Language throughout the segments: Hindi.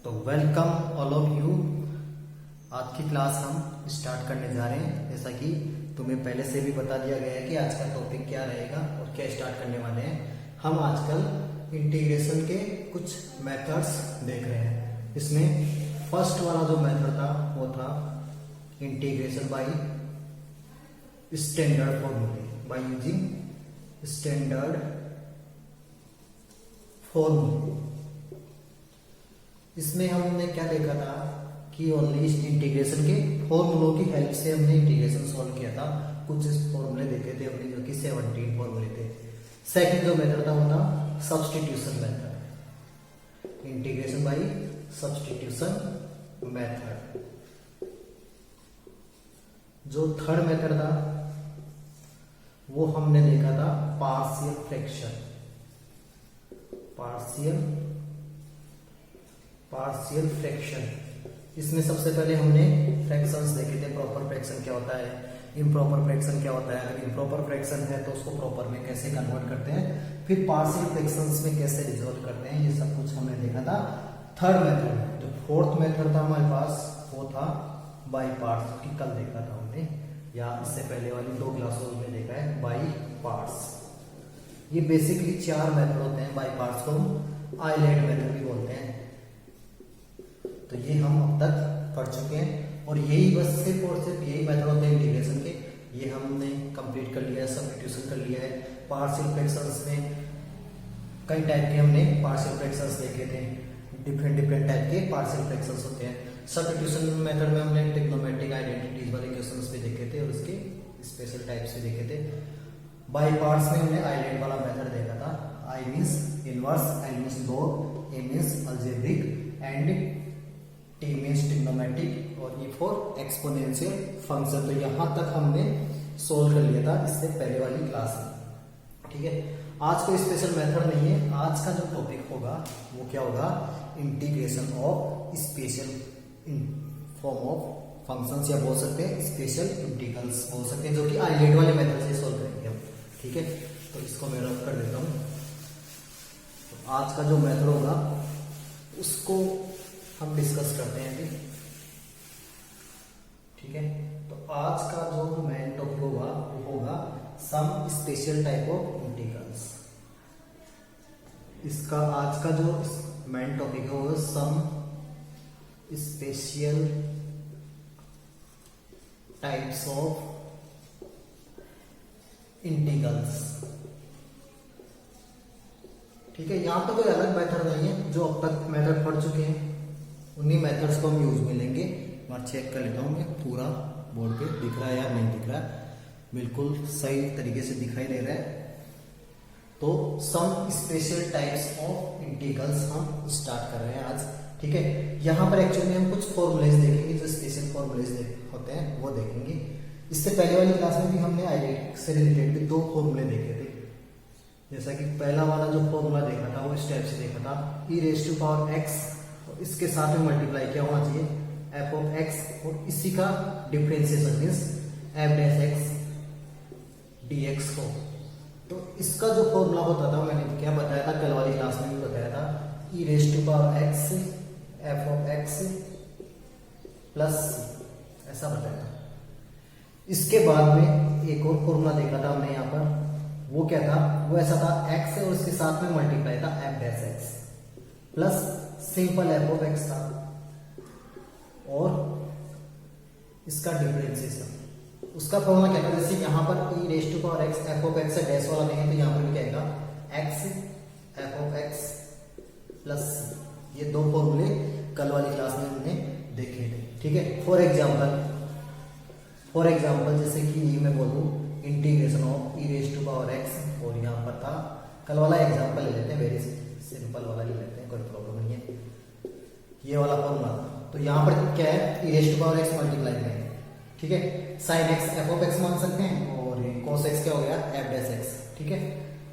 तो वेलकम ऑल ऑफ यू। आज की क्लास हम स्टार्ट करने जा रहे हैं। जैसा कि तुम्हें पहले से भी बता दिया गया है कि आज का टॉपिक क्या रहेगा और क्या स्टार्ट करने वाले हैं। हम आजकल इंटीग्रेशन के कुछ मेथड्स देख रहे हैं। इसमें फर्स्ट वाला जो मेथड था वो था इंटीग्रेशन बाय स्टैंडर्ड फॉर्मूले, बाय यूजिंग स्टैंडर्ड फॉर्मूले। इसमें हमने क्या देखा था कि ओनली इंटीग्रेशन के फॉर्मूलों की हेल्प से हमने इंटीग्रेशन सॉल्व किया था। कुछ फॉर्मूले देखे थे हमने जो कि 17 फॉर्मूले थे। सेकंड जो मेथड था वो था substitution method, integration by substitution method. जो थर्ड मेथड था वो हमने देखा था पार्शियल फ्रैक्शन, पार्शियल फ्रैक्शन। इसमें सबसे पहले हमने फ्रैक्शंस देखे थे। प्रॉपर फ्रैक्शन क्या होता है, इम्प्रॉपर फ्रैक्शन क्या होता है, अगर इम्प्रॉपर फ्रैक्शन है तो उसको प्रॉपर में कैसे कन्वर्ट करते हैं, फिर पार्शियल फ्रैक्शंस में कैसे रिजॉल्व करते हैं, ये सब कुछ हमने देखा था थर्ड मेथड। जो फोर्थ मेथड था हमारे पास वो था बाई पार्ट्स, की कल देखा था हमने, या इससे पहले वाली 2 क्लासों में देखा है बाई पार्ट्स। ये बेसिकली 4 मेथड होते हैं। बाई पार्ट्स को हम आइलैंड मेथड भी बोलते हैं। तो ये हम अब तक पढ़ चुके हैं और यही बस सिर्फ और सिर्फ यही मेथड होते हैं इंटीग्रेशन के। ये हमने कंप्लीट कर लिया है, सब्स्टिट्यूशन कर लिया है। पार्शियल फ्रैक्शंस में कई टाइप के हमने पार्शियल फ्रैक्शंस देखे थे। डिफरेंट टाइप के पार्शियल फ्रैक्शंस होते हैं। सब्स्टिट्यूशन मेथड में हमने ट्रिग्नोमेट्रिक आइडेंटिटीज वाले क्वेश्चंस भी देखे थे और उसके स्पेशल टाइप्स भी देखे थे। बाई पार्ट्स में हमने आइलैंड वाला मेथड देखा था। आई means inverse, L means log, A means algebraic and T means trigonometric और ई फॉर एक्सपोनेंशियल फंक्शन। तो यहां तक हमने सोल्व कर लिया था इससे पहले वाली क्लास में। ठीक है, आज कोई स्पेशल मेथड नहीं है। आज का जो टॉपिक होगा वो क्या होगा, integration of special form of functions, या बोल सकते हैं स्पेशल इंटीग्रल्स बोल सकते हैं, जो कि आइलैंड वाले मेथड से सोल्व करेंगे हम। ठीक है, तो इसको मैं रफ कर देता हूं। तो आज का जो मेथड होगा उसको हम डिस्कस करते हैं अभी। ठीक है, तो आज का जो मेन टॉपिक होगा वो होगा some special type of integrals. इसका आज का जो मेन टॉपिक है वो some special types of integrals. ठीक है, यहां पर कोई अलग मेथड नहीं है। जो अब तक मेथड पढ़ चुके हैं उन्हीं मेथड्स को हम यूज में लेंगे। मैं चेक कर लेता हूँ मैं पूरा बोर्ड पे दिख रहा है या नहीं दिख रहा है। बिल्कुल सही तरीके से दिखाई दे रहा है। तो some special types of integrals हम स्टार्ट कर रहे हैं आज। ठीक है, यहाँ पर एक्चुअली हम कुछ फॉर्मूलेज देखेंगे, जो स्पेशल फॉर्मूलेज होते हैं वो देखेंगे। इससे पहले वाली क्लास में भी हमने आइडेंटिटी से रिलेटेड 2 फॉर्मूले देखे थे। जैसा कि पहला वाला जो फॉर्मूला देखा था वो स्टेप से देखा था, e raise to power x, इसके साथ में मल्टीप्लाई क्या होना चाहिए, एफ ऑफ एक्स, और इसी का differentiation means F dash x d x को। तो इसका जो फॉर्मूला होता था मैंने क्या बताया था, कल वाली क्लास में भी बताया था, e raise to power x f of x plus c, ऐसा बताया था। इसके बाद में एक और फॉर्मूला देखा था हमने यहाँ पर, वो क्या था, वो ऐसा था एक्स और उसके साथ में मल्टीप्लाई था F dash x plus simple F of x था और इसका डिफरेंशिएशन। उसका फॉर्मूला क्या था, जैसे यहां पर e raise to power x f of x से डैश वाला नहीं है, तो यहां पर भी क्या आएगा x f of x plus c. ये 2 फॉर्मूले कल वाली क्लास में हमने देखे थे। ठीक है, फॉर एग्जाम्पल जैसे कि ये मैं बोलूं integration of e raise to power x, और यहां पर था कल वाला एग्जाम्पल ले लेते हैं, वेरी सिंपल वाला ले लेते हैं, कोई प्रॉब्लम नहीं है। ये वाला फॉर्मूला, तो यहां पर क्या है, e raise to power x multiply करेंगे। ठीक है, sine x f of x मान सकते हैं और कॉस एक्स क्या हो गया, एफ डैश एक्स। ठीक है,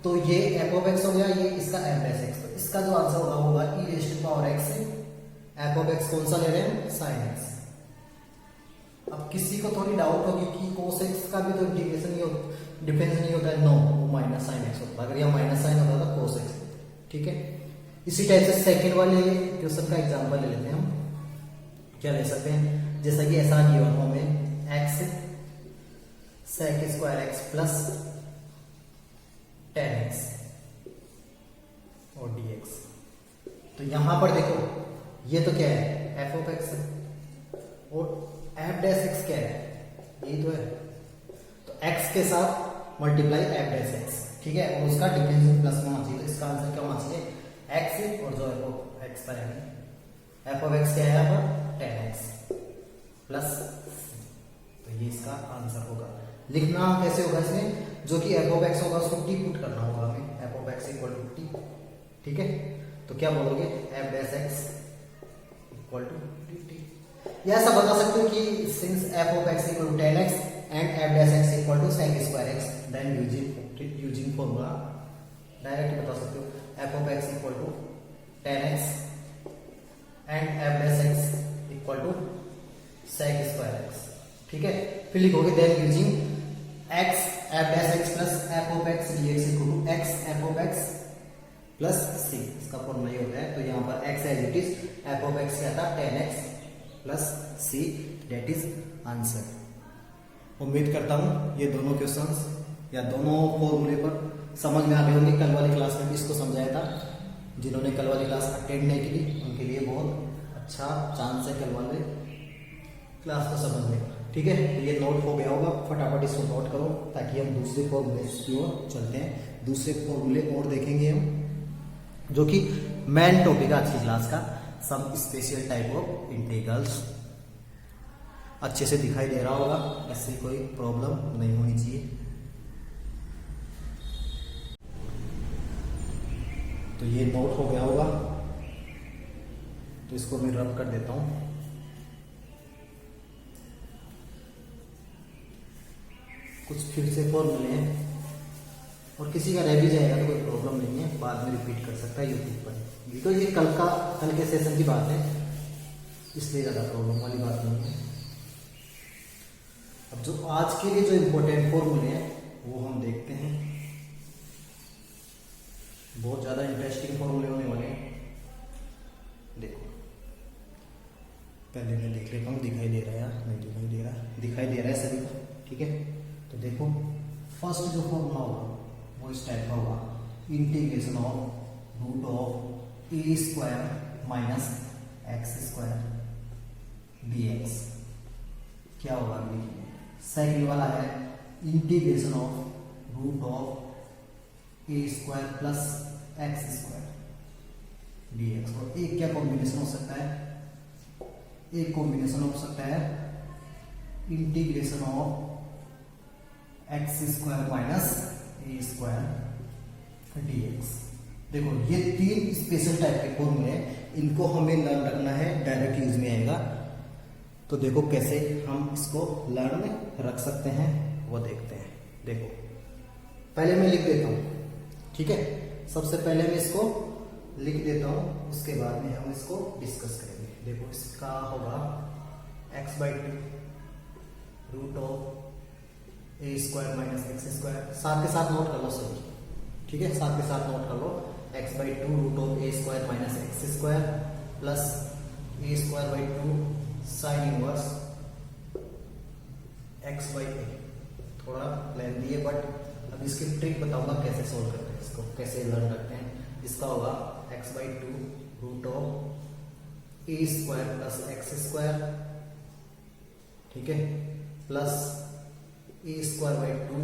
तो ये एफ ऑफ एक्स हो गया, ये इसका एफ डैश एक्स। तो इसका जो आंसर होगा e raise to power x f of x कौन सा ले रहे हैं, साइन एक्स। अब किसी को थोड़ी डाउट होगी कि cos x का भी तो इंटीग्रेशन डिफरेंस नहीं होता है, नो, वो माइनस साइन एक्स होता है। अगर यह माइनस साइन होता था cos x। ठीक है, इसी टाइप से सेकंड वाले क्वेश्चन का एग्जांपल ले लेते हैं हम। क्या ले सकते हैं, जैसा कि ऐसा गिवन हो में x sec square x plus 10x और dx। तो यहां पर देखो ये तो क्या है f ऑफ x और f डैश x क्या है, यही तो है। तो x के साथ मल्टीप्लाई f डैश x, ठीक है, और उसका डिफरेंशियल प्लस में होना चाहिए। तो इसका आंसर क्या होना चाहिए, x और जो f ऑफ x पर है f ऑफ x क्या है यहाँ पर 10x प्लस, तो ये इसका आंसर होगा। लिखना कैसे होगा इसमें, जो कि f ऑफ x होगा उसको t पुट करना होगा हमें, f of x equal to t, ठीक है। तो क्या बोलोगे f dash x equal to dt, या ऐसा बता सकते हो कि since f of x equal to 10x and f dash x equal to sec square x, then using formula direct बता सकते हो f of x equal to 10x and f dash x equal to sec square x, ठीक है। फिर लिखोगे then using x f dash x plus f of x dx equal to x f of x plus c, इसका फॉर्मूला ये होता है। तो यहाँ पर x as it is f of x क्या था 10x plus c, that is answer. उम्मीद करता हूँ ये दोनों क्वेश्चंस या दोनों फॉर्मूले पर समझ में आ गए होंगे। कल वाली क्लास में भी इसको समझाया था, जिन्होंने कल वाली क्लास अटेंड नहीं की उनके लिए बहुत अच्छा चांस है कल वाले क्लास को समझने का, ठीक है। ये नोट हो गया होगा, फटाफट इसको नोट करो ताकि हम दूसरे फॉर्मूले की ओर चलते हैं। दूसरे फॉर्मूले और देखेंगे हम, जो कि मेन टॉपिक है आज की क्लास का, some special type of integrals. अच्छे से दिखाई दे रहा होगा, ऐसे कोई प्रॉब्लम नहीं होनी चाहिए। तो ये नोट हो गया होगा, तो इसको मैं रब कर देता हूं। कुछ फिर से फॉर्मूले हैं और किसी का रह भी जाएगा तो कोई प्रॉब्लम नहीं है, बाद में रिपीट कर सकता है यूट्यूब पर, बिकॉज ये कल के सेशन की बात है, इसलिए ज़्यादा प्रॉब्लम वाली बात नहीं है। अब जो आज के लिए जो इम्पोर्टेंट फॉर्मूले हैं वो हम देखते हैं। बहुत ज़्यादा इंटरेस्टिंग फॉर्मूले होने वाले हैं। देखो पहले मैं देख लेता हूँ, दिखाई दे रहा है नहीं दिखाई दे रहा, दिखाई दे रहा है सभी को, ठीक है। तो देखो फर्स्ट जो फॉर्मूला होगा वो इस टाइप का होगा, integration of root of a square minus x square dx। क्या होगा देखिए, सेकंड वाला है integration of root of a square plus x square dx। और एक क्या कॉम्बिनेशन हो सकता है, एक कॉम्बिनेशन हो सकता है integration of x square minus a square dx। देखो ये तीन स्पेशल टाइप के फॉर्मूले हैं, इनको हमें लर्न रखना है, डायरेक्ट यूज में आएगा। तो देखो कैसे हम इसको लर्न रख सकते हैं वो देखते हैं। देखो पहले मैं लिख देता हूं, ठीक है। सबसे पहले मैं इसको लिख देता हूं, उसके बाद में हम इसको डिस्कस करेंगे। देखो इसका होगा x/2 root of a square minus x square, साथ के साथ नोट कर लो सभी, ठीक है, साथ के साथ नोट कर लो। x/2 root of a square minus x square plus a square by 2 sine inverse x/a। थोड़ा लेंथी है बट अब इसकी ट्रिक बताऊंगा कैसे सोल्व करते हैं, इसको कैसे लर्न करते हैं। इसका होगा x/2 root of a square plus x square, ठीक है, plus a square by 2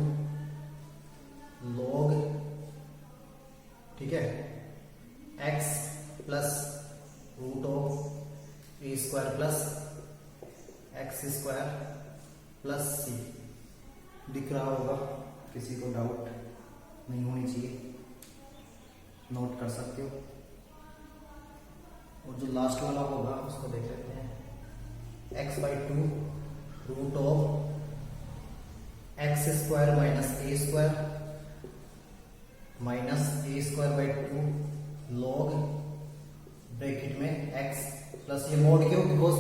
log, ठीक है, x plus root of a square plus x square plus c. दिख रहा होगा, किसी को डाउट नहीं होनी चाहिए, नोट कर सकते हो। और जो लास्ट वाला होगा उसको देख लेते हैं, x/2 root of x square minus a square minus a square by 2 log bracket में x प्लस, ये मोड क्यों, बिकॉज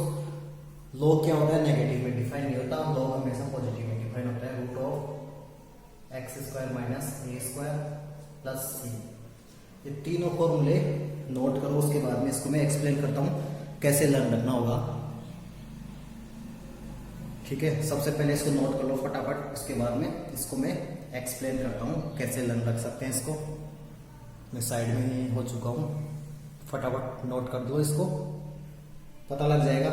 लॉग क्या होता है नेगेटिव में डिफाइन नहीं होता, लॉग हमेशा पॉजिटिव में डिफाइन होता है। Root of x square minus a square plus c. ये तीनों फॉर्मूले नोट करो, उसके बाद में इसको मैं एक्सप्लेन करता हूँ कैसे लर्न रखना होगा। ठीक है, सबसे पहले इसको नोट कर लो फटाफट, उसके बाद में इसको मैं एक्सप्लेन करता हूँ कैसे लर्न रख सकते हैं। इसको मैं साइड में ही हो चुका हूँ, फटाफट नोट कर दो, इसको पता लग जाएगा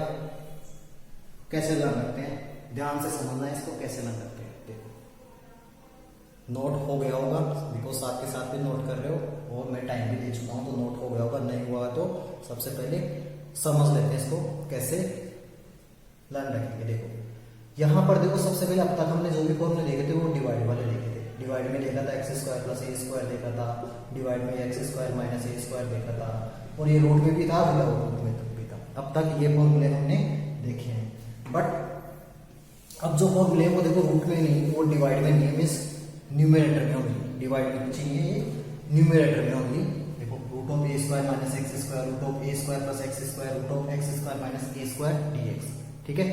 कैसे लर्न रखते हैं। ध्यान से समझना है इसको कैसे लर्न करते हैं। देखो नोट हो गया होगा, बिकॉज साथ के साथ भी नोट कर रहे हो और मैं टाइम भी दे चुका हूँ, तो नोट हो गया होगा। नहीं हुआ तो सबसे पहले समझ लेते हैं इसको कैसे लर्न रखेंगे। देखो यहाँ पर देखो, सबसे पहले अब तक हमने जो भी फॉर्मूले देखे थे वो डिवाइड वाले देखे थे। डिवाइड में देखा था x square plus a square देखा था, डिवाइड में x square minus a square देखा था, और ये रूट में भी था, रूट में भी था। अब तक ये फॉर्मूले हमने देखे हैं, बट अब जो फॉर्मूले हैं वो देखो रूट में नहीं, वो डिवाइड में नहीं, मीन्स न्यूमरेटर में होंगी। डिवाइड में कुछ नहीं है, ये न्यूमरेटर में होंगी। देखो root of a square minus x square, root of a square plus x square, root of x square minus a square dx. ठीक है,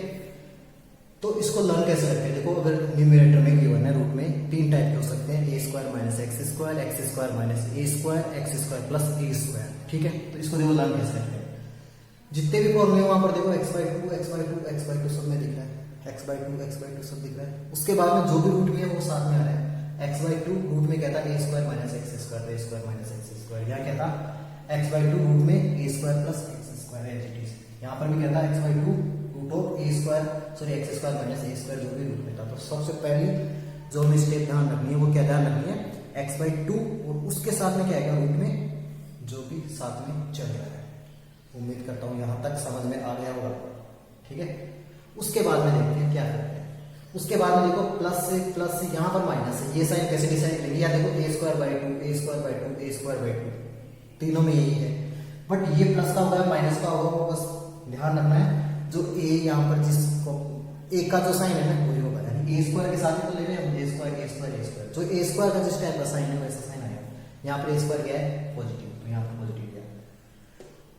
तो इसको लर्न कैसे करते हैं। देखो अगर न्यूमरेटर में गिवन है रूट में तीन टाइप के हो सकते हैं, a square minus x square minus a square, x square plus a square. ठीक है, तो इसको देखो लर्न कैसे करते हैं। जितने भी फॉर्मूले वहां पर देखो x by to x by to x by to सब में दिख रहा है, एक्स बाई टू सब दिख रहा है। उसके बाद में जो भी रूट में है वो साथ में आ रहा है। एक्स बाई टू रूट में कहता है a square minus x square, a square minus x square. यहाँ कहता एक्स बाई टू रूट में a square plus x square as it is. यहाँ पर भी कहता है x by two root of a square sorry x square minus a square, जो भी रूट में था। तो सबसे पहले जो हमें स्टेप ध्यान रखनी है वो क्या ध्यान रखनी है, एक्स बाई टू और उसके साथ में क्या आएगा रूट में जो भी साथ में चल रहा है। उम्मीद करता हूं यहां तक समझ में आ गया होगा। ठीक है, उसके बाद में देखते हैं क्या करते हैं। उसके बाद में देखो प्लस से यहाँ पर माइनस है, ये साइन कैसे डिसाइड करेंगे। या देखो a square by two a square by two a square by two, तीनों में यही है, बट ये प्लस का होगा माइनस का होगा, वो बस ध्यान रखना है। जो ए यहाँ पर जिसको ए का जो साइन है ना वही होगा, यानी ए स्क्वायर के साथ तो ले रहे हैं a square a square a square. जो ए स्क्वायर का जिस टाइप का साइन है वैसा साइन आएगा। यहाँ पर ए स्क्वायर क्या है पॉजिटिव, तो यहाँ पर पॉजिटिव गया।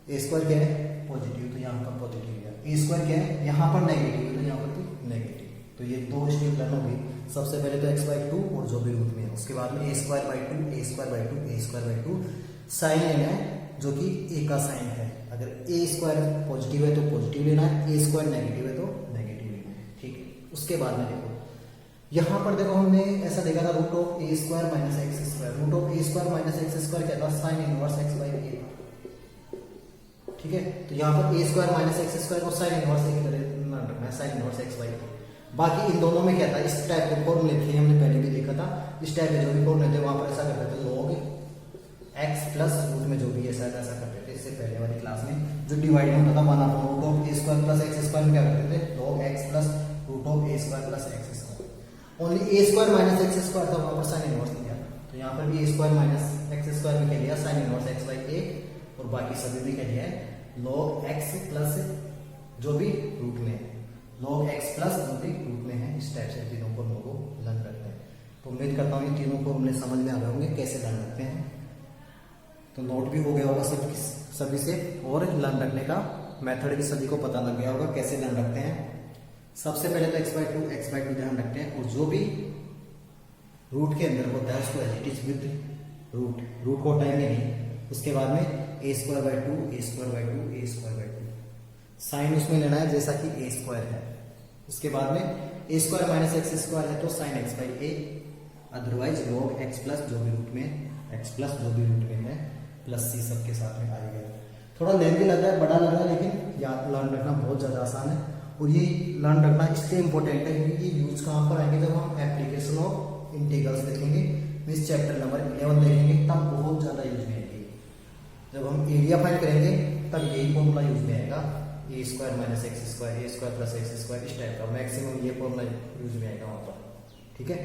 ए स्क्वायर क्या है पॉजिटिव, तो यहाँ पर पॉजिटिव गया। ए स्क्वायर क्या है यहाँ पर नेगेटिव, तो यहाँ पर भी नेगेटिव। तो ये दो स्टेप लर्न होगी। सबसे पहले तो एक्स बाई टू और जो भी रूट में है, उसके बाद में a square by two a square by two a square by two sine लेना है जो कि ए का साइन है। अगर ए स्क्वायर पॉजिटिव है तो पॉजिटिव लेना है, ए स्क्वायर नेगेटिव है तो नेगेटिव लेना है। ठीक है, उसके बाद में देखो यहाँ पर देखो हमने ऐसा देखा था root of a square minus x square. Root of a square minus x square क्या था, sine inverse x by a. ठीक है, तो यहाँ पर a square minus x square को साइन इनवर्स ए की तरह रखना है, sine inverse x by a. बाकी इन दोनों में क्या था, इस टाइप के फॉर्मूले थे, हमने पहले भी देखा था। इस टाइप के जो भी फॉर्मूले थे वहां पर ऐसा करते थे लॉग एक्स प्लस रूट में जो भी ऐसा करते थे। इससे पहले वाली क्लास में जो डिवाइड में होता था one upon root of a square plus x square में क्या करते थे, log x plus root of a square plus x square. Only a square minus x square था, वहां पर साइन इनवर्स लिया। तो यहाँ पर भी ए स्क्वायर माइनस एक्स स्क्वायर में क्या लिया, sign inverse x by a, और बाकी सभी में क्या लिया है लॉग एक्स प्लस जो भी रूट में है, लॉग एक्स प्लस जो भी रूट में है। इस टाइप से तीनों फॉर्मूलों को लर्न करते हैं। तो उम्मीद करता हूँ ये तीनों फॉर्मूले समझ में आ गए होंगे कैसे लर्न करते हैं। तो नोट भी हो गया होगा सभी से, और लर्न रखने का मेथड भी सभी को पता लग गया होगा कैसे लर्न रखते हैं। सबसे पहले तो एक्स बाई टू ध्यान रखते हैं, और जो भी रूट के अंदर होता है उसको as it is with root को हटाएंगे नहीं। उसके बाद में a square by two a square by two a square by two sine उसमें लेना है जैसा कि ए स्क्वायर है। उसके बाद में a square minus x square है तो sine x by A, otherwise log x plus जो भी रूट में एक्स प्लस जो भी रूट में है प्लस सी सबके साथ में आएगा। थोड़ा लेंथी लग रहा है, बड़ा लग रहा है, लेकिन याद लर्न रखना बहुत ज़्यादा आसान है। और ये लर्न रखना इसलिए इंपॉर्टेंट है क्योंकि ये यूज कहाँ पर आएंगे, जब हम एप्लीकेशन ऑफ इंटीग्रल्स देखेंगे, मीन्स चैप्टर नंबर 11 देखेंगे, तब बहुत ज़्यादा यूज में आएगी। जब हम एरिया फाइंड करेंगे तब यही फॉर्मूला यूज में आएगा, ए square minus x square a square plus x square, इस टाइप का मैक्सिमम ये फॉर्मूला यूज में आएगा वहाँ पर। ठीक है,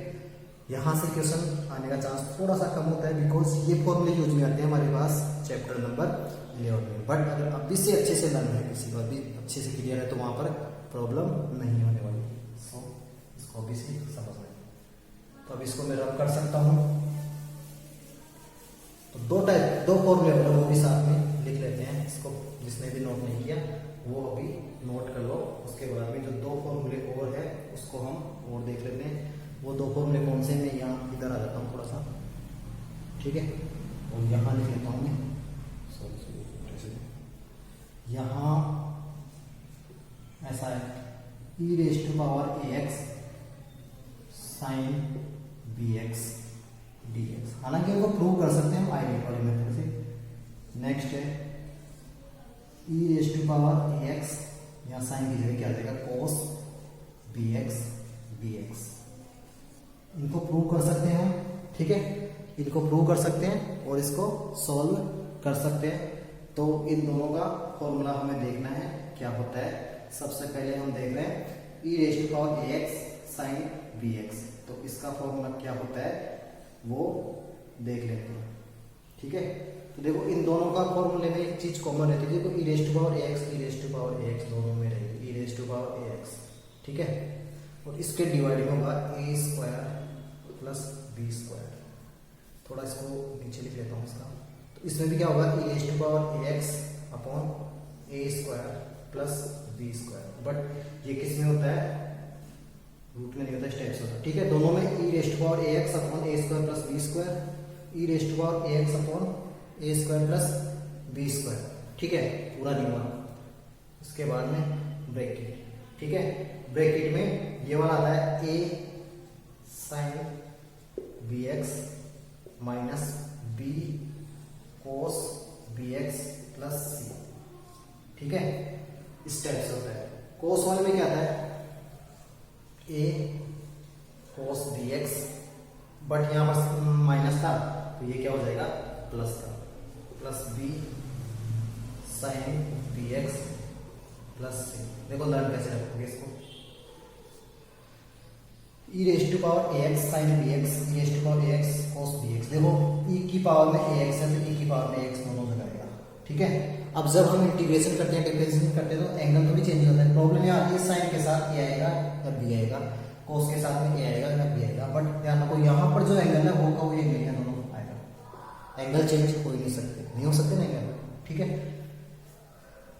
यहाँ से क्वेश्चन आने का चांस थोड़ा सा कम होता है बिकॉज ये फॉर्मूले यूज में आते हैं हमारे पास चैप्टर नंबर 11 में। बट अगर अभी से अच्छे से लर्न है, किसी को अभी अच्छे से क्लियर है, तो वहाँ पर प्रॉब्लम नहीं होने वाली। सो इसको अभी से समझना है। तो अब इसको मैं रब कर सकता हूँ। तो दो फॉर्मूले होते हैं, वो भी साथ में लिख लेते हैं। इसको जिसने भी नोट नहीं किया वो अभी नोट कर लो। उसके बाद में जो दो फॉर्मूले और है उसको हम और देख लेते हैं। वो दो फॉर्मूले कौन से, मैं यहाँ इधर आ जाता हूँ थोड़ा सा, ठीक है, और यहाँ लिख लेता हूँ मैं। सॉरी चाहिए। यहाँ ऐसा है e raise to power a x sine b x d x, हालांकि इनको प्रूव कर सकते हैं हम आइडेंटिटी वाली मेथड से। नेक्स्ट है e raise to power a x, यहाँ साइन की जगह क्या आ जाएगा cos b x b x. इनको प्रूव कर सकते हैं हम, ठीक है, इनको प्रूव कर सकते हैं और इसको सॉल्व कर सकते हैं। तो इन दोनों का फॉर्मूला हमें देखना है क्या होता है। सबसे पहले हम देख रहे हैं e raise to power a x sine b x, तो इसका फॉर्मूला क्या होता है वो देख लेते हैं, ठीक है। तो देखो इन दोनों का फॉर्मूले में एक चीज कॉमन रहती है, देखो e raise to power a x, e raise to power a x दोनों में रहेगी e raise to power a x, ठीक है। और इसके डिवाइडिंग होगा a square plus b square. थोड़ा इसको नीचे लिख लेता हूँ इसका। तो इसमें भी क्या होगा e raise to power a x upon a square plus b square, but ये किस में होता है रूट में नहीं होता, स्टेप्स होता है, ठीक है। दोनों में e raise to power a x upon a square plus b square, e raise to power a x upon a square plus b square, ठीक है, पूरा नहीं हुआ। इसके बाद में ब्रैकेट, ठीक है, ब्रैकेट में ये वाला आता है a sine b x minus b cos b x plus c, ठीक है, इस टाइप से होता है। कोस वाले में क्या आता है ए कोस बी एक्स, बट यहां पर माइनस था तो ये क्या हो जाएगा प्लस का, plus b sine b x plus c. देखो लर्न कैसे रखोगे इसको, e raise to power a x sine b x, e raise to power a x cos b x. देखो ई की पावर में ए एक्स है तो ई की पावर में ए एक्स दोनों जगह आएगा, ठीक है। अब जब हम इंटीग्रेशन करते हैं डिफरेंशिएशन करते हैं तो एंगल थोड़ी चेंज होता है। प्रॉब्लम यहाँ आती है साइन के साथ ए आएगा या बी आएगा, कोस के साथ में ए आएगा या बी आएगा, बट ध्यान रखो यहाँ पर जो एंगल है वो का वो एंगल है दोनों आएगा। एंगल चेंज हो ही नहीं सकते, नहीं हो सकते ना एंगल, ठीक है।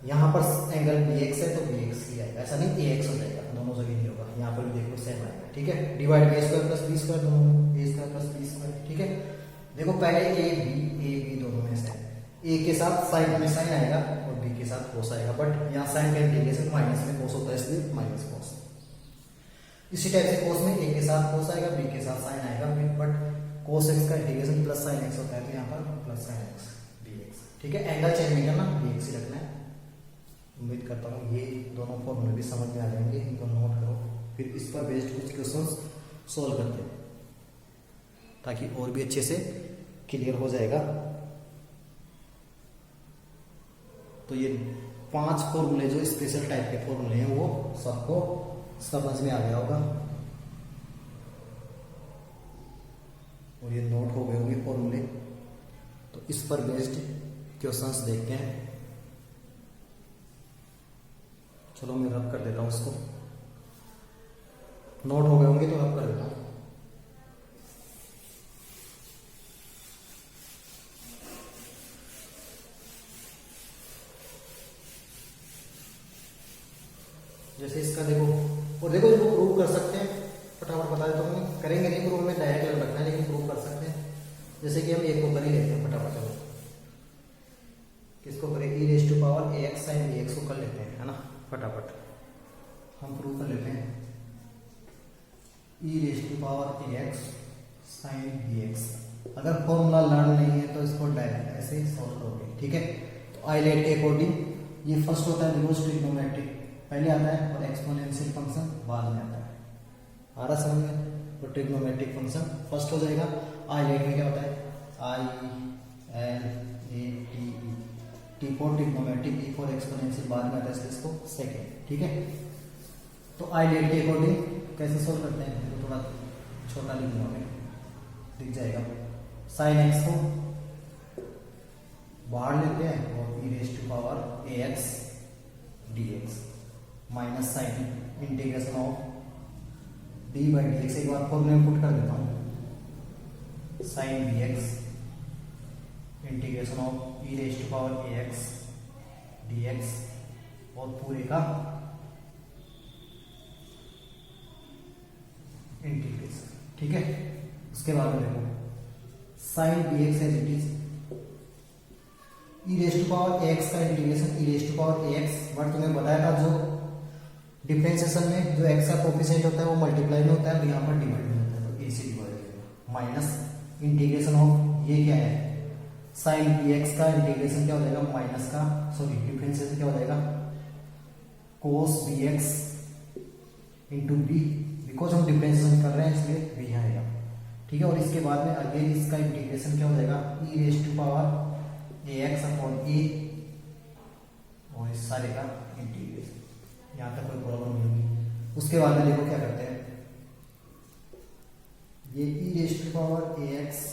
यहाँ पर एंगल बी एक्स है तो बी एक्स ही आएगा, ऐसा नहीं ए एक्स हो जाएगा, दोनों जगह नहीं होगा। यहाँ पर भी देखो सेम आएगा, ठीक है। डिवाइड ए स्क्वायर प्लस बी स्क्वायर, दोनों ए स्क्वायर प्लस बी स्क्वायर, ठीक है। देखो पहले ए बी दोनों में से ए के साथ साइन में साइन आएगा और बी के साथ कोस आएगा, बट यहाँ साइन का इंटीग्रेशन माइनस में कोस होता है इसलिए माइनस कोस। इसी टाइप से कोस में ए के साथ कोस आएगा, बी के साथ साइन आएगा, बट कोस एक्स का इंटीग्रेशन प्लस साइन एक्स होता है तो यहाँ पर plus sine x b x, ठीक है। एंगल चेंज नहीं करना, बी एक्स ही रखना है। उम्मीद करता हूँ ये दोनों फॉर्मूले भी समझ में आ जाएंगे, इनको नोट करो, फिर इस पर बेस्ड कुछ क्वेश्चंस सॉल्व करते हैं ताकि और भी अच्छे से क्लियर हो जाएगा। तो ये 5 फॉर्मूले जो स्पेशल टाइप के फॉर्मूले हैं वो सबको समझ में आ गया होगा और ये नोट हो गए होंगे फॉर्मूले। तो इस पर बेस्ड क्वेश्चंस देखते हैं। चलो मैं रब कर देता हूं इसको, नोट हो गए होंगे तो रब कर देता हूं। जैसे इसका देखो, और देखो इसको प्रूव कर सकते हैं, फटाफट बता देता हूँ। करेंगे नहीं प्रूव में, डायरेक्ट रखना है, लेकिन प्रूव कर सकते हैं। जैसे कि हम एक को कर ही लेते हैं फटाफट। चलो किसको करें, e raise to power a x sine b x को कर लेते हैं, है ना, फटाफट हम प्रूव कर लेते हैं। E raise to power a x sine b x, अगर फॉर्मूला लर्न नहीं है तो इसको डायरेक्ट ऐसे ही सॉल्व करोगे, ठीक है। तो आइलेट के अकॉर्डिंग ये फर्स्ट होता है रिवर्स ट्रिग्नोमेट्रिक, पहले आता है, और एक्सपोनेंशियल फंक्शन बाद में आता है। आ रहा समझ में, तो ट्रिग्नोमेट्रिक फंक्शन फर्स्ट हो जाएगा। आइलेट में क्या होता है, I L A T E, T for trigonometric, E for exponential बाद में आता है, इसको सेकेंड, ठीक है। तो आइलेट के अकॉर्डिंग कैसे सोल्व करते हैं, तो थोड़ा छोटा लिखूंगा मैं, दिख जाएगा। साइन एक्स को बाहर लेते हैं और e raise to power a x d x minus sine integration of d by d x, एक बार फॉर्मूले में पुट कर देता हूं, sine b x integration of e raise to power a x d x और पूरे का इंटीग्रेशन, ठीक है। उसके बाद में देखो sine b x as it is e raise to power x का integration e raise to power x, but तुम्हें बताया था जो डिफरेंशिएशन में जो एक्स का कोफिशिएंट होता है वो मल्टीप्लाई में होता है और यहाँ पर डिवाइड में होता है, तो ए से डिवाइड करेगा माइनस इंटीग्रेशन ऑफ ये क्या है साइन बी एक्स का इंटीग्रेशन क्या हो जाएगा माइनस का सॉरी डिफरेंशिएशन क्या हो जाएगा cos b x into b, because हम डिफरेंशिएशन कर रहे हैं इसलिए बी आएगा, ठीक है। और इसके बाद में अगेन इसका इंटीग्रेशन क्या हो जाएगा e raise to power a x upon a और इस सारे का इंटीग्रेशन, यहाँ तक कोई प्रॉब्लम नहीं होगी। उसके बाद में देखो क्या करते हैं, ये e raise to power a x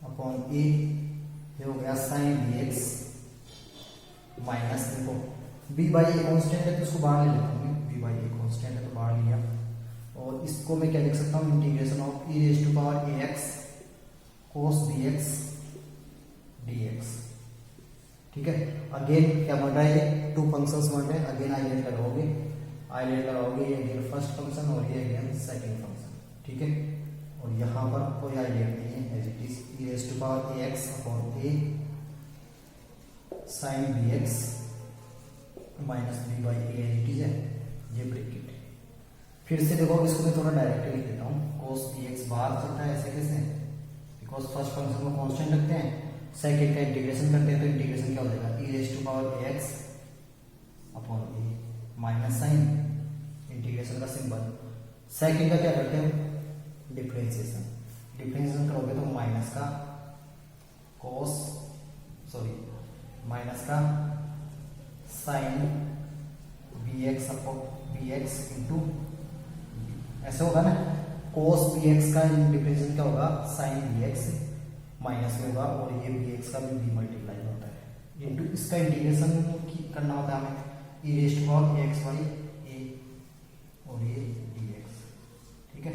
upon a ये हो गया साइन बी एक्स माइनस देखो बी बाई ए कॉन्स्टेंट है तो उसको बाहर ले लेता हूँ, बी बाई ए कॉन्स्टेंट है तो बाहर लिया और इसको मैं क्या लिख सकता हूँ integration of e raise to power a x cos b x d x, ठीक है। अगेन क्या बन रहा है टू फंक्शंस बन रहे हैं, अगेन आइलेट लगाओगे ये अगेन फर्स्ट फंक्शन और ये अगेन सेकंड फंक्शन, ठीक है। और यहाँ पर कोई आइलेट नहीं है, as it is e raise to power a x upon a sine b x minus b by a as it is है ये ब्रैकेट। फिर से देखो इसको मैं थोड़ा डायरेक्टली लिख देता हूँ, कोस बी एक्स बाहर चलता है ऐसे कैसे, बिकॉज फर्स्ट फंक्शन को कांस्टेंट रखते हैं, सेकंड का इंटीग्रेशन करते हैं तो इंटीग्रेशन क्या हो जाएगा e raise to power a x upon a minus sine integration का सिंबल, सेकंड का क्या करते हैं डिफरेंशिएशन, डिफरेंशिएशन करोगे तो माइनस का कोस सॉरी माइनस का sine b x upon b x into ऐसे होगा ना, कोस बी एक्स का डिफरेंशिएशन क्या होगा साइन बी एक्स माइनस में होगा और ये बी एक्स का भी मल्टीप्लाई होता है इंटू इसका इंटीग्रेशन करना होता है हमें e raise to power x by a और ये डी एक्स, ठीक है।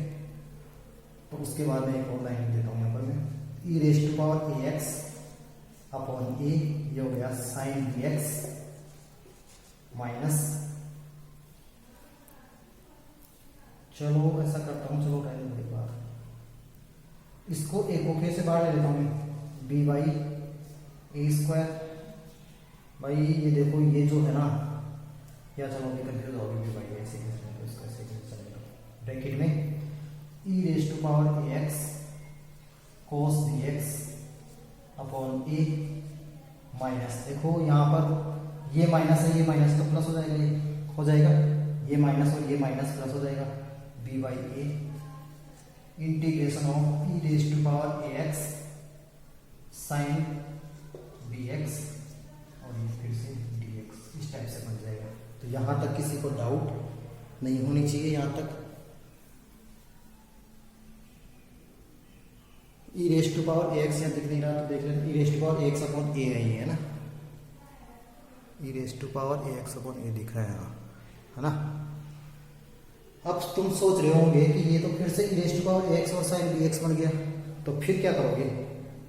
तो उसके बाद में एक और लाइन देता हूँ यहाँ पर मैं e raise to power a x upon a ये हो गया साइन बी एक्स माइनस, चलो ऐसा करता हूँ, चलो रहने दो एक बार, इसको एक को फिर से बाहर ले लेता हूँ बी बाई ए स्क्वायर भाई ये देखो ये जो है ना या चलो अभी कंफ्यूज होगी बी बाई ऐसे तो इसका ऐसे चलेगा ब्रैकेट में e raise to power a x cos b x upon a minus देखो यहाँ पर ये माइनस है ये माइनस तो प्लस हो जाएगा, ये हो जाएगा ये माइनस और ये माइनस प्लस हो जाएगा b by a integration of e raise to power a x sine b x और ये फिर से डी एक्स इस टाइप से बन जाएगा। तो यहां तक किसी को डाउट नहीं होनी चाहिए, यहां तक e raise to power a x यहाँ दिख नहीं रहा तो देख लेते, e raise to power a x upon a है ना, e raise to power a x upon a दिख रहा है यहाँ, है ना। अब तुम सोच रहे होंगे कि ये तो फिर से e raise to power a x और साइन बी एक्स बन गया, तो फिर क्या करोगे,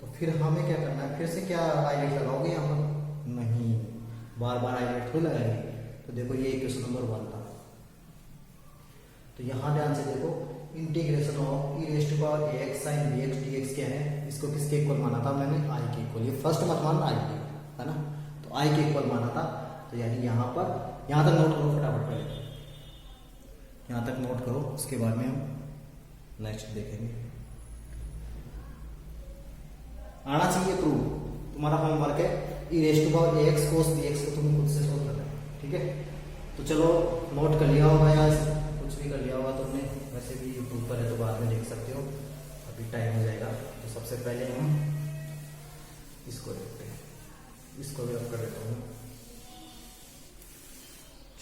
तो फिर हमें क्या करना है, फिर से क्या आइलेट लगाओगे यहाँ पर, नहीं बार बार आइलेट थोड़ी लगाएंगे। तो देखो ये इक्वेशन नंबर 1 था, तो यहाँ ध्यान से देखो integration of e raise to power a x sine b x d x क्या है, इसको किसके इक्वल माना था मैंने, आई के इक्वल, ये फर्स्ट मत मानना आई के, है ना, तो आई के इक्वल माना था। तो यानी यहाँ पर यहाँ तक नोट करो फटाफट पहले, यहाँ तक नोट करो, उसके बाद में हम नेक्स्ट देखेंगे। आना चाहिए प्रूफ, तुम्हारा होमवर्क है e raise to power a x cos b x को तुम्हें खुद से सोल्व करना है, ठीक है। तो चलो नोट कर लिया होगा या कुछ भी कर लिया होगा तुमने, वैसे भी यूट्यूब पर है तो बाद में देख सकते हो, अभी टाइम हो जाएगा। तो सबसे पहले हम इसको देखते हैं, इसको भी रख कर देता हूँ।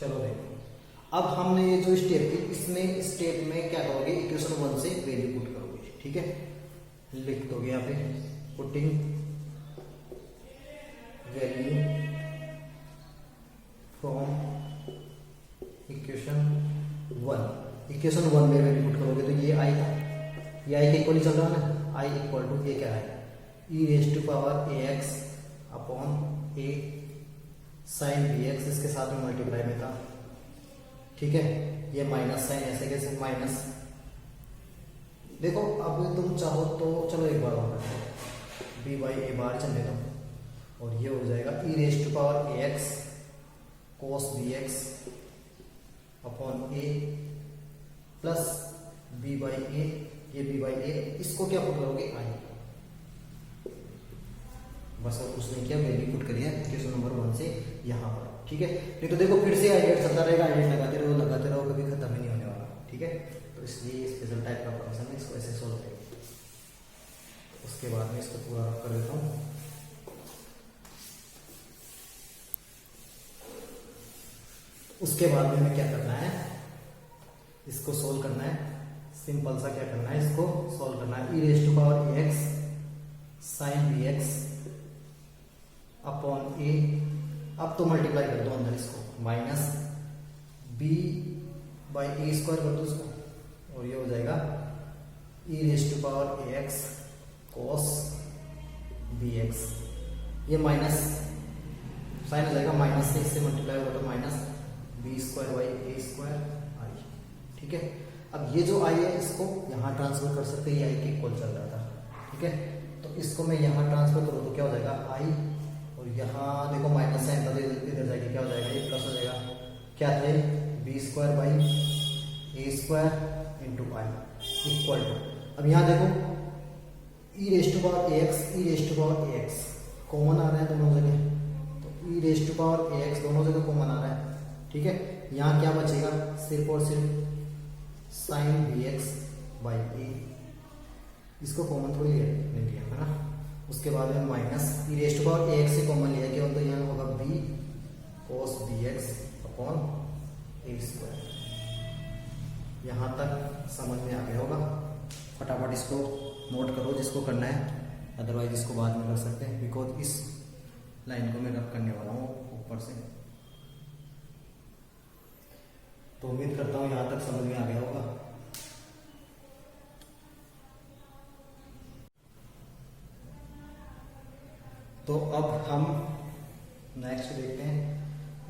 चलो देखो अब हमने ये जो स्टेप थी इसमें स्टेप में क्या करोगे, इक्वेशन 1 से वैल्यू पुट करोगे, ठीक है। लिख दोगे यहाँ पे putting value from equation 1, equation 1 में वैल्यू पुट करोगे तो ये आई था, ये आई के इक्वल चल रहा है ना, आई इक्वल टू ये क्या है e raise to power a x upon a sine b x, इसके साथ में मल्टीप्लाई में था, ठीक है। ये माइनस साइन ऐसे कैसे माइनस, देखो अब तुम चाहो तो चलो एक बार और बी बाई ए बाहर चल देता हूँ और ये हो जाएगा e raise to power a x cos b x upon a plus b by a, ये बी बाई ए, इसको क्या पुट करोगे आई, बस और कुछ नहीं किया, वैल्यू पुट करिए क्वेश्चन नंबर 1 से यहाँ पर, ठीक है। नहीं तो देखो फिर से आइडेट चलता रहेगा, आइडेट लगाते रहो कभी खत्म ही नहीं होने वाला, ठीक है। तो इसलिए स्पेशल टाइप का फंक्शन है, इसको ऐसे सोल्व करेंगे। उसके बाद में इसको पूरा रफ कर देता हूँ। उसके बाद में हमें क्या करना है, इसको सोल्व करना है, सिंपल सा क्या करना है, इसको सोल्व करना है। E raise to power a x sine b x upon a, अब तो मल्टीप्लाई कर दो अंदर इसको, minus b by a square कर दो इसको, और ये हो जाएगा e raise to power a x cos b x, ये माइनस साइन हो जाएगा, माइनस से इससे मल्टीप्लाई होगा तो minus b square by a square I, ठीक है। अब ये जो आई है इसको यहाँ ट्रांसफर कर सकते हैं, ये आई के इक्वल चल रहा था, ठीक है। तो इसको मैं यहाँ ट्रांसफर करूँ तो क्या हो जाएगा आई, और यहाँ देखो माइनस साइन था, इधर जाएगी क्या हो जाएगा, ये प्लस हो जाएगा, क्या था b square by a square into I equal to, अब यहाँ देखो e raise to power a x, e raise to power a x common आ रहा है दोनों जगह, तो e raise to power a x दोनों जगह कॉमन आ रहा है, ठीक है। यहाँ क्या बचेगा, सिर्फ और सिर्फ साइन बी एक्स बाई ए, इसको कॉमन थोड़ी नहीं लिया है ना। उसके बाद में minus e raise to power a x से कॉमन लिया गया, तो यहाँ होगा b cos b x upon a square. यहाँ तक समझ में आ गया होगा, फटाफट इसको नोट करो जिसको करना है, अदरवाइज इसको बाद में कर सकते हैं, बिकॉज इस लाइन को मैं रब करने वाला हूँ ऊपर से। तो उम्मीद करता हूँ यहाँ तक समझ में आ गया होगा। तो अब हम नेक्स्ट देखते हैं,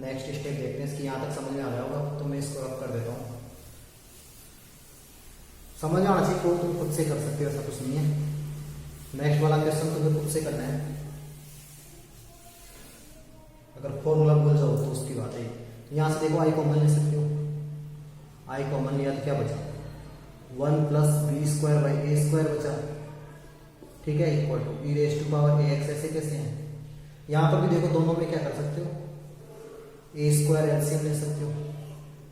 नेक्स्ट स्टेप देखते हैं, इसकी यहाँ तक समझ में आ गया होगा, तो मैं इसको रब कर देता हूँ। समझ में आना चाहिए, तो तुम खुद से कर सकते हो, ऐसा कुछ नहीं है। नेक्स्ट वाला क्वेश्चन तुम्हें खुद से करना है, अगर फॉर्मूला भूल जाओ तो उसकी बात है। यहाँ से देखो आई कॉमन ले सकते हो, आई कॉमन लिया तो क्या बचा, 1 plus b square by a square बचा, ठीक है, equal to e raise to power a x, ऐसे कैसे हैं। यहाँ पर भी देखो दोनों में क्या कर सकते हो, ए स्क्वायर एलसीएम ले सकते हो,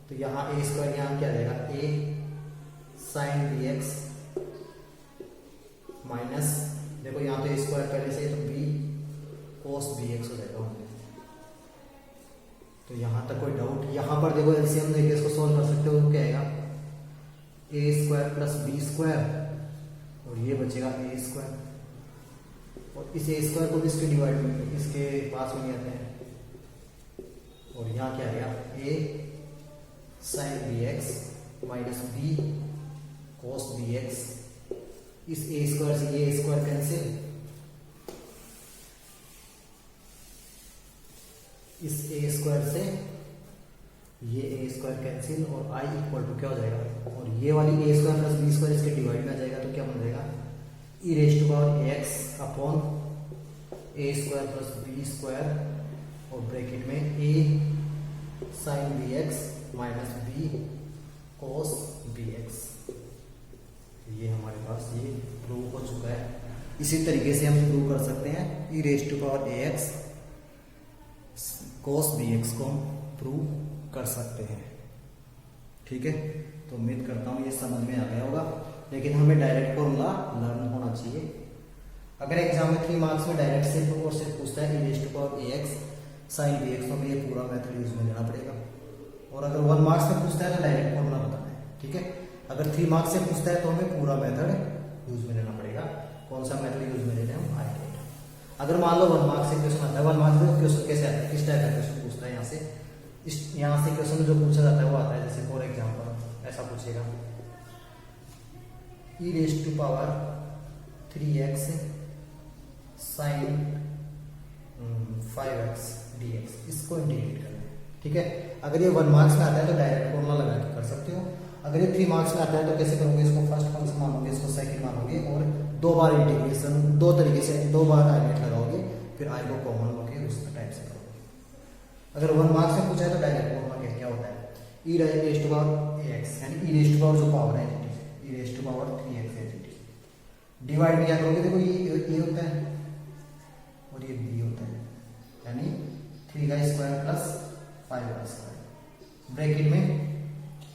तो यहाँ ए स्क्वायर यहाँ क्या रहेगा, ए साइन बी एक्स माइनस, देखो यहाँ तो ए स्क्वायर पहले से, तो बी कोस बी एक्स हो जाएगा। तो यहाँ तक कोई डाउट, यहाँ पर देखो एलसीएम देके इसको सोल्व कर सकते हो, तो क्या आएगा ए स्क्वायर प्लस बी स्क्वायर, और ये बचेगा ए स्क्वायर, और इस ए स्क्वायर को भी इसके डिवाइड में इसके पास में आते हैं, और यहाँ क्या आएगा a sine b x minus b cos b x, इस ए स्क्वायर से ये स्क्वायर कैंसिल, इस ए स्क्वायर से ये ए स्क्वायर कैंसिल, और आई इक्वल टू क्या हो जाएगा, और ये वाली a square plus b square इसके डिवाइड में आ जाएगा, तो क्या बन जाएगा e raise to power a x upon a square plus b square, और ब्रैकेट में a sine b x minus b cos b x. ये हमारे पास ये प्रूव हो चुका है। इसी तरीके से हम प्रूव कर सकते हैं e raise to power a x cos b x को हम प्रूव कर सकते हैं, ठीक है। तो उम्मीद करता हूँ ये समझ में आ गया होगा, लेकिन हमें डायरेक्ट फॉर्मूला लर्न होना चाहिए। अगर एग्जाम में 3 मार्क्स में डायरेक्ट सिर्फ और सिर्फ पूछता है e raise to power a x sine b x, तो हमें ये पूरा मेथड यूज में लेना पड़ेगा। और अगर 1 मार्क्स में पूछता है तो डायरेक्ट फॉर्मूला बताना है, ठीक है। अगर 3 मार्क्स से पूछता है तो हमें पूरा मेथड यूज में लेना पड़ेगा। कौन सा मेथड यूज में लेते हैं हम, आइडेट। अगर मान लो 1 मार्क्स से क्वेश्चन आता है, 1 मार्क्स में क्वेश्चन कैसे आता है, किस टाइप का क्वेश्चन पूछता है, यहाँ से क्वेश्चन जो पूछा जाता है वो आता है, जैसे फॉर एग्जाम्पल ऐसा पूछेगा e raise to power 3x sine 5x dx, इसको इंटीग्रेट करना है, ठीक है। अगर ये 1 मार्क्स में आता है तो डायरेक्ट फॉर्मूला लगा के कर सकते हो। अगर ये 3 मार्क्स में आता है तो कैसे करोगे, इसको फर्स्ट फंक्शन मानोगे, इसको सेकंड मानोगे, और 2 बार इंटीग्रेशन, 2 तरीके से 2 बार आइडेट लगाओगे, फिर आई को कॉमन लोगे उस टाइप से करोगे। अगर 1 मार्क्स में पूछा है तो डायरेक्ट फॉर्मूला क्या होता है, e raise to power a x, यानी ई रेज टू पावर जो पावर है e raise to power 3x है। डिवाइड में क्या करोगे, देखो ये होता है और ये बी होता है, यानी 3 का स्क्वायर प्लस 5 का स्क्वायर, ब्रैकेट में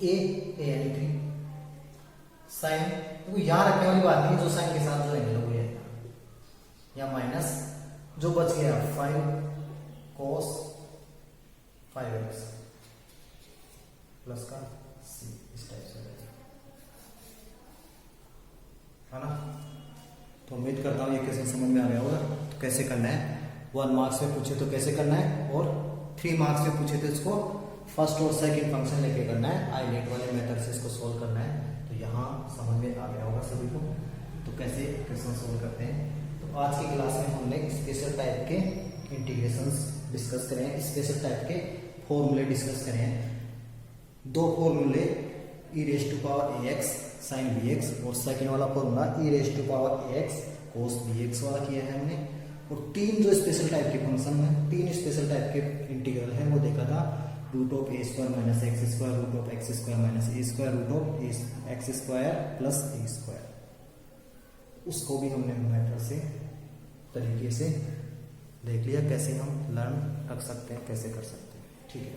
ए यानी 3 साइन, देखो यहाँ रखने वाली बात नहीं, जो साइन के साथ जो एंगल हो गया या माइनस जो बच गया 5 cos 5x प्लस का सी, इस टाइप से है ना। तो उम्मीद करता हूँ ये क्वेश्चन समझ में आ गया होगा। तो कैसे करना है, 1 मार्क्स में पूछे तो कैसे करना है, और 3 मार्क्स में पूछे तो इसको फर्स्ट और सेकंड फंक्शन लेके करना है, आईलेट वाले मेथड से इसको सोल्व करना है। तो यहाँ समझ में आ गया होगा सभी को। तो कैसे क्वेश्चन सोल्व करते हैं, तो आज की क्लास में हमने स्पेशल टाइप के इंटीग्रेशंस डिस्कस करें, स्पेशल टाइप के फॉर्मूले डिस्कस करें। 2 फॉर्मूले e raise to power a x sine b x, और सेकेंड वाला formula e raise to power a x cos b x वाला किया है हमने। और 3 जो स्पेशल टाइप के फंक्शन है, 3 स्पेशल टाइप के इंटीग्रल है वो देखा था, root of a square minus x square, root of x square minus a square, root of x square plus a square. उसको भी हमने मेथड से तरीके से देख लिया, कैसे हम लर्न रख सकते हैं, कैसे कर सकते हैं। ठीक है,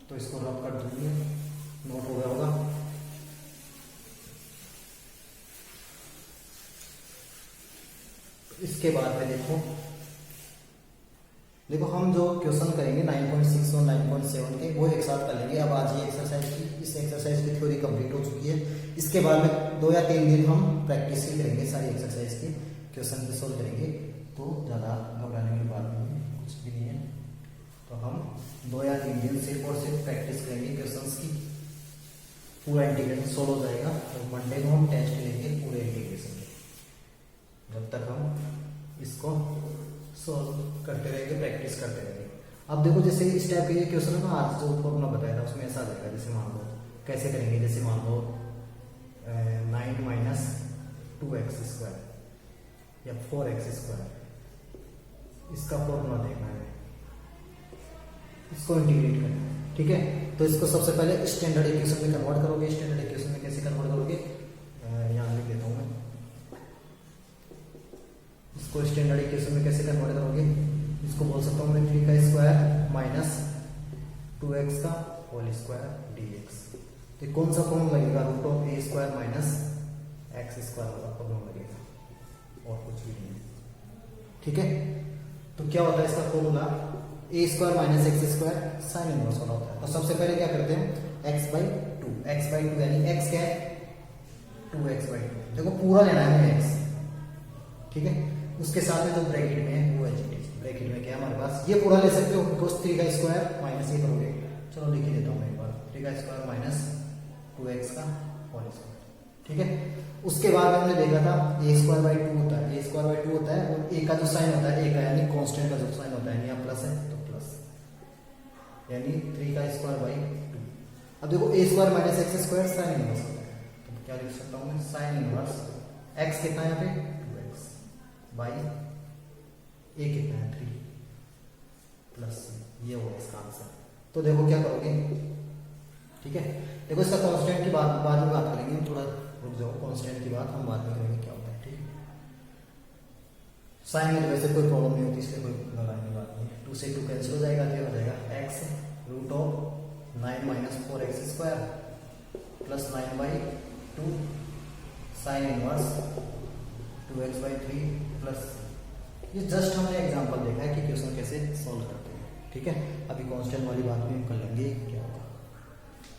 तो इसको रब कर दूंगी, नोट हो गया होगा। इसके बाद में देखो हम जो क्वेश्चन करेंगे 9.6 और 9.7 के वो एक साथ कर लेंगे। अब आज ये एक्सरसाइज की, इस एक्सरसाइज की थ्योरी कंप्लीट हो चुकी है। इसके बाद में 2 या 3 दिन हम प्रैक्टिस ही करेंगे, सारी एक्सरसाइज की क्वेश्चन भी सोल्व करेंगे। तो ज़्यादा घबराने की बात नहीं है, कुछ भी नहीं है। तो हम 2 या 3 दिन सिर्फ और सिर्फ प्रैक्टिस करेंगे क्वेश्चन की, पूरा इंटीग्रेशन सोल्व हो जाएगा। और मंडे को हम टेस्ट लेंगे पूरे इंटीग्रेशन के, जब तक हम इसको सोल्व करते रहेंगे, प्रैक्टिस करते रहेंगे। अब देखो जैसे इस टाइप के क्वेश्चन है ना, आज जो फॉर्मूला बताया था उसमें ऐसा आ जाएगा। जैसे मान लो कैसे करेंगे, जैसे मान लो 9 माइनस 2x स्क्वायर या 4x स्क्वायर, इसका फॉर्मूला देखना है, इसको इंटीग्रेट करना है। ठीक है, तो इसको सबसे पहले स्टैंडर्ड इक्वेशन में कन्वर्ट करोगे। स्टैंडर्ड इक्वेशन में कैसे कन्वर्ट करोगे, यहाँ लिख देता हूँ मैं। इसको स्टैंडर्ड इक्वेशन में कैसे कन्वर्ट करोगे, इसको बोल सकता हूँ मैं 3 का स्क्वायर माइनस 2x का होल स्क्वायर dx। तो कौन सा फॉर्मूला लगेगा, root of a square minus x square वाला फॉर्मूला लगेगा, और कुछ भी नहीं। ठीक है, तो क्या होता है इसका formula, a square minus x square sine inverse वाला होता है। तो सबसे पहले क्या करते हैं, x/2 यानी x क्या है 2x/2। देखो पूरा लेना है हमें x, ठीक है। उसके साथ में जो ब्रैकेट में है वो है, ब्रैकेट में क्या है हमारे पास, ये पूरा ले सकते हो, cos 3 का स्क्वायर माइनस ये करोगे, चलो लिख ही देता हूँ मैं एक बार, 3 का स्क्वायर माइनस 2x का होल स्क्वायर। ठीक है, उसके बाद हमने देखा था a²/2 होता है, a²/2 होता है, और a का जो साइन होता है, a का यानी कांस्टेंट का जो साइन होता है, यहाँ प्लस है तो प्लस, यानी 3 का स्क्वायर/2। अब देखो a² minus x square sine inverse होता है, तो क्या लिख सकता हूँ मैं, साइन इनवर्स x कितना है यहाँ पे 2x बाई a कितना है 3 प्लस, ये होगा इसका आंसर। तो देखो क्या करोगे, ठीक है, देखो इसका कांस्टेंट की बाद में बात करेंगे, हम थोड़ा रुक जाओ, कांस्टेंट की बात हम बाद में करेंगे क्या होता है। ठीक है, साइन में वैसे कोई प्रॉब्लम नहीं होती, इसलिए कोई लगाने की बात नहीं है। 2 से 2 कैंसिल हो जाएगा, क्या हो जाएगा x root of 9 minus 4x square plus 9/2 sine inverse 2x/3 plus, ये जस्ट हमने एग्जांपल देखा है कि क्वेश्चन कैसे सॉल्व करते हैं। ठीक है, अभी कांस्टेंट वाली बात भी हम कर लेंगे क्या होगा।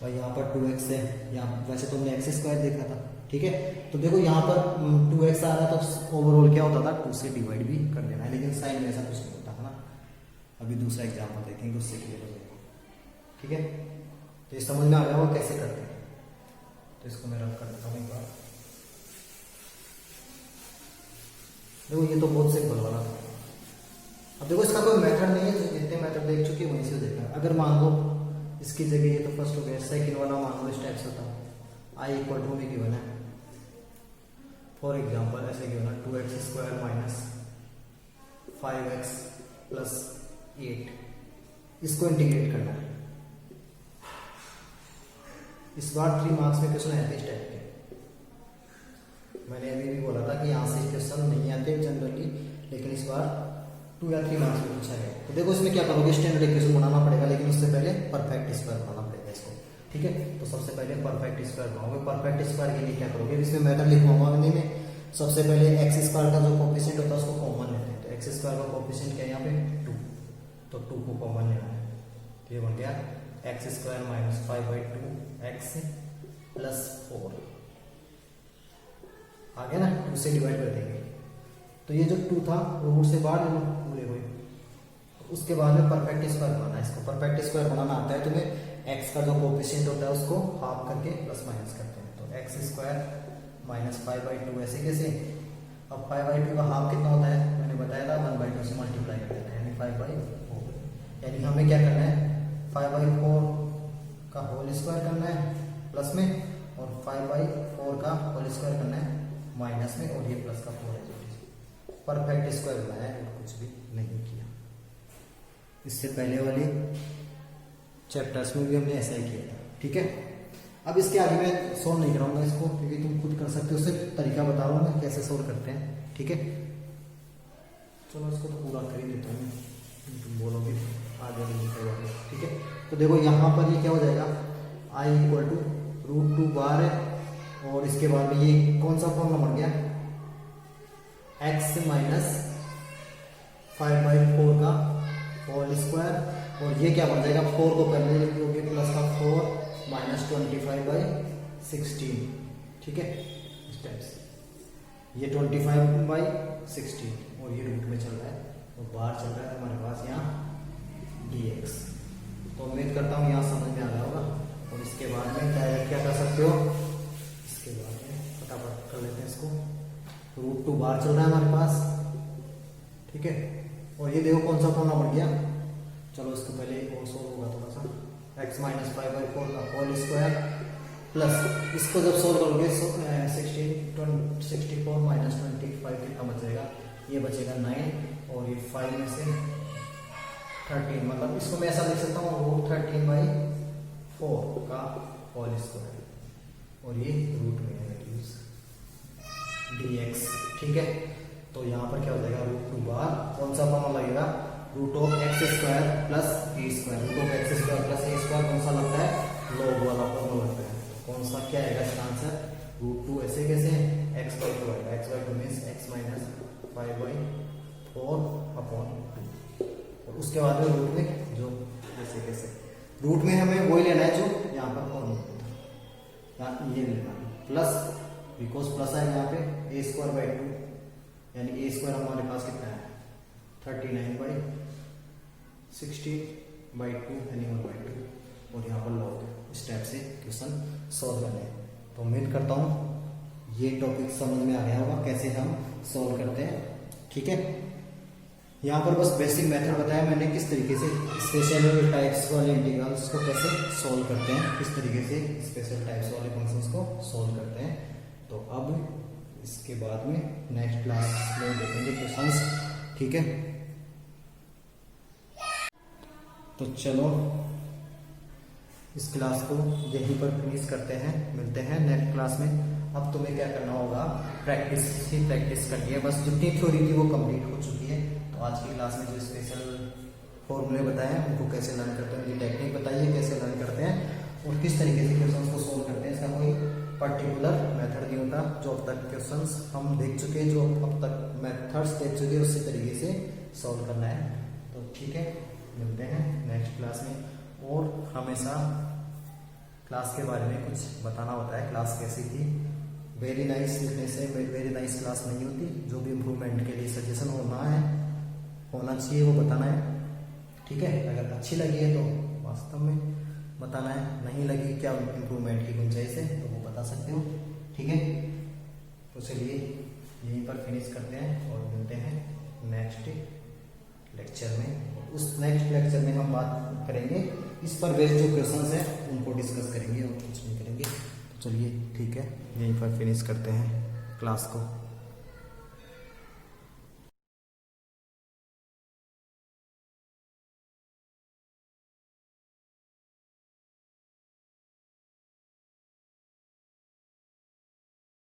और यहाँ पर 2x है, यहाँ वैसे तो हमने x स्क्वायर देखा था। ठीक है, तो देखो यहाँ पर 2x आ रहा था, तो ओवरऑल क्या होता था 2 से डिवाइड भी कर देना है, लेकिन साइन में ऐसा कुछ नहीं होता है ना। अभी दूसरा एग्जाम्पल देखेंगे, उससे क्लियर हो जाएगा। ठीक है, तो ये समझ में आ गया वो कैसे करते हैं। तो इसको मैं रब कर देता हूँ एक बार। देखो ये तो बहुत सिंपल वाला था। अब देखो इसका कोई मेथड नहीं है, जितने मेथड देख चुके हैं वहीं से देखना। अगर मान लो इसकी जगह ये तो फर्स्ट हो गया, सेकंड वाला मान लो इस टाइप से होता, आई इक्वल टू में गिवन है, फॉर एग्जांपल ऐसे गिवन है 2x square minus 5x plus 8, इसको इंटीग्रेट करना है। इस बार 3 मार्क्स में क्वेश्चन आए थे इस टाइप के। मैंने अभी भी बोला था कि यहाँ से क्वेश्चन नहीं आते जनरली, लेकिन इस बार 2 या 3 मार्क्स में पूछा गया। तो देखो इसमें क्या करोगे, स्टैंडर्ड इक्वेशन बनाना पड़ेगा, लेकिन उससे पहले परफेक्ट स्क्वायर बनाना पड़ेगा इसको। ठीक है, तो सबसे पहले परफेक्ट स्क्वायर बनाओगे। परफेक्ट स्क्वायर के लिए क्या करोगे, इसमें मेथड लिखवाऊंगा में। सबसे पहले एक्स स्क्वायर का जो कोफिशिएंट होता है उसको कॉमन लेते हैं। तो एक्स स्क्वायर का कोफिशिएंट क्या है यहाँ पे 2, तो 2 को कॉमन लेना है। तो ये बन गया x square minus 5/2 x plus 4, आ गया ना, 2 से डिवाइड कर देंगे। तो ये जो 2 था वो रूट से बाहर ले हुए। उसके बाद में परफेक्ट स्क्वायर बनाना है। इसको परफेक्ट स्क्वायर बनाना आता है तुम्हें, एक्स का जो कोफिशिएंट होता है उसको हाफ करके प्लस माइनस करते हैं। तो एक्स स्क्वायर माइनस 5/2 ऐसे कैसे। अब 5/2 का हाफ कितना होता है, मैंने बताया था 1/2 से मल्टीप्लाई कर देते हैं, यानी 5/4। यानी हमें क्या करना है, 5/4 का होल स्क्वायर करना है प्लस में, और 5/4 का होल स्क्वायर करना है माइनस में, और ये प्लस का 4 है। परफेक्ट स्क्वायर बनाया है, कुछ भी नहीं किया। इससे पहले वाले चैप्टर्स में भी हमने ऐसा ही किया था। ठीक है, अब इसके आगे मैं सोल्व नहीं कराऊंगा इसको, क्योंकि तुम खुद कर सकते हो। उससे तरीका बता रहा हूँ मैं कैसे सोल्व करते हैं। ठीक है, चलो इसको तो पूरा कर ही देता हूँ, तुम बोलोगे आगे नहीं करवाओगे। ठीक है, तो देखो यहाँ पर ये क्या हो जाएगा, i = √2 बार है, और इसके बाद में ये कौन सा फॉर्मूला बन गया, x माइनस 5/4 का होल स्क्वायर, और ये क्या बन जाएगा, 4 को पहले लिखोगे प्लस का 4 माइनस 25/16। ठीक है, इस टाइप से ये 25/16, और ये रूट में चल रहा है, और बाहर चल रहा है हमारे पास यहाँ dx। तो उम्मीद करता हूँ यहाँ समझ में आ रहा होगा। और इसके बाद में डायरेक्ट क्या कर सकते हो, इसके बाद में फटाफट कर लेते हैं इसको। √2 बाहर चल रहा है हमारे पास। ठीक है, और ये देखो कौन सा फॉर्मूला बन गया। चलो इसको पहले और सोल्व होगा थोड़ा सा, x माइनस 5/4 का होल स्क्वायर प्लस, इसको जब सोल्व करोगे 64 माइनस 25 कितना बचेगा, ये बचेगा 9, और ये 5 में से 13, मतलब इसको मैं ऐसा लिख सकता हूँ √13/4 का होल स्क्वायर, और ये रूट में है dx। ठीक है, तो यहाँ पर क्या हो जाएगा, √2 बार कौन सा फॉर्मूला लगेगा, √(x² plus a²। √(x² plus a² कौन सा लगता है, लॉग वाला फॉर्मूला लगता है। तो कौन सा क्या आएगा इसका आंसर, √2 ऐसे कैसे, x/2 आएगा। x/2 मीन्स x माइनस 5/4/2, और उसके बाद में रूट में जो ऐसे कैसे, रूट में हमें वही लेना है जो यहाँ पर फॉर्मूला था, ये लेना प्लस, बिकॉज प्लस है यहाँ पे a²/2, यानी a² हमारे पास कितना है 39/16/2, यानी 1/2, और यहाँ पर लॉग। इस टाइप से क्वेश्चन सॉल्व करने हैं। तो उम्मीद करता हूँ ये टॉपिक समझ में आ गया होगा कैसे हम सॉल्व करते हैं। ठीक है, यहाँ पर बस बेसिक मेथड बताया मैंने, किस तरीके से स्पेशल टाइप्स वाले इंटीग्रल्स को कैसे सॉल्व करते हैं, किस तरीके से स्पेशल टाइप्स वाले फंक्शंस को सॉल्व करते हैं। तो अब इसके बाद में नेक्स्ट क्लास में देखेंगे क्वेश्चंस। ठीक है, तो चलो इस क्लास को यहीं पर फिनिश करते हैं, मिलते हैं नेक्स्ट क्लास में। अब तुम्हें क्या करना होगा, प्रैक्टिस ही प्रैक्टिस करनी है बस। जितनी थ्योरी थी वो कंप्लीट हो चुकी है। तो आज की क्लास में जो स्पेशल फॉर्मूले बताए हैं उनको कैसे लर्न करते हैं, उनकी टेक्निक बताइए कैसे लर्न करते हैं, और किस तरीके से क्वेश्चंस को सोल्व करते हैं। इसका कोई पर्टिकुलर मेथड नहीं होता। जो अब तक क्वेश्चंस हम देख चुके, जो अब तक मेथड्स देख चुके, उसी तरीके से सॉल्व करना है। तो ठीक है, मिलते हैं नेक्स्ट क्लास में। और हमेशा क्लास के बारे में कुछ बताना होता है, क्लास कैसी थी। वेरी नाइस लिखने से वेरी नाइस क्लास नहीं होती। जो भी इम्प्रूवमेंट के लिए सजेशन होना चाहिए वो बताना है। ठीक है, अगर अच्छी लगी है तो वास्तव में बताना है, नहीं लगी क्या इम्प्रूवमेंट की गुंजाइश है तो वो बता सकते हो। ठीक है, तो चलिए यहीं पर फिनिश करते हैं और मिलते हैं नेक्स्ट लेक्चर में। उस नेक्स्ट लेक्चर में हम बात करेंगे इस पर बेस्ड जो क्वेश्चंस हैं उनको डिस्कस करेंगे और कुछ नहीं करेंगे। तो चलिए ठीक है, यहीं पर फिनिश करते हैं क्लास को।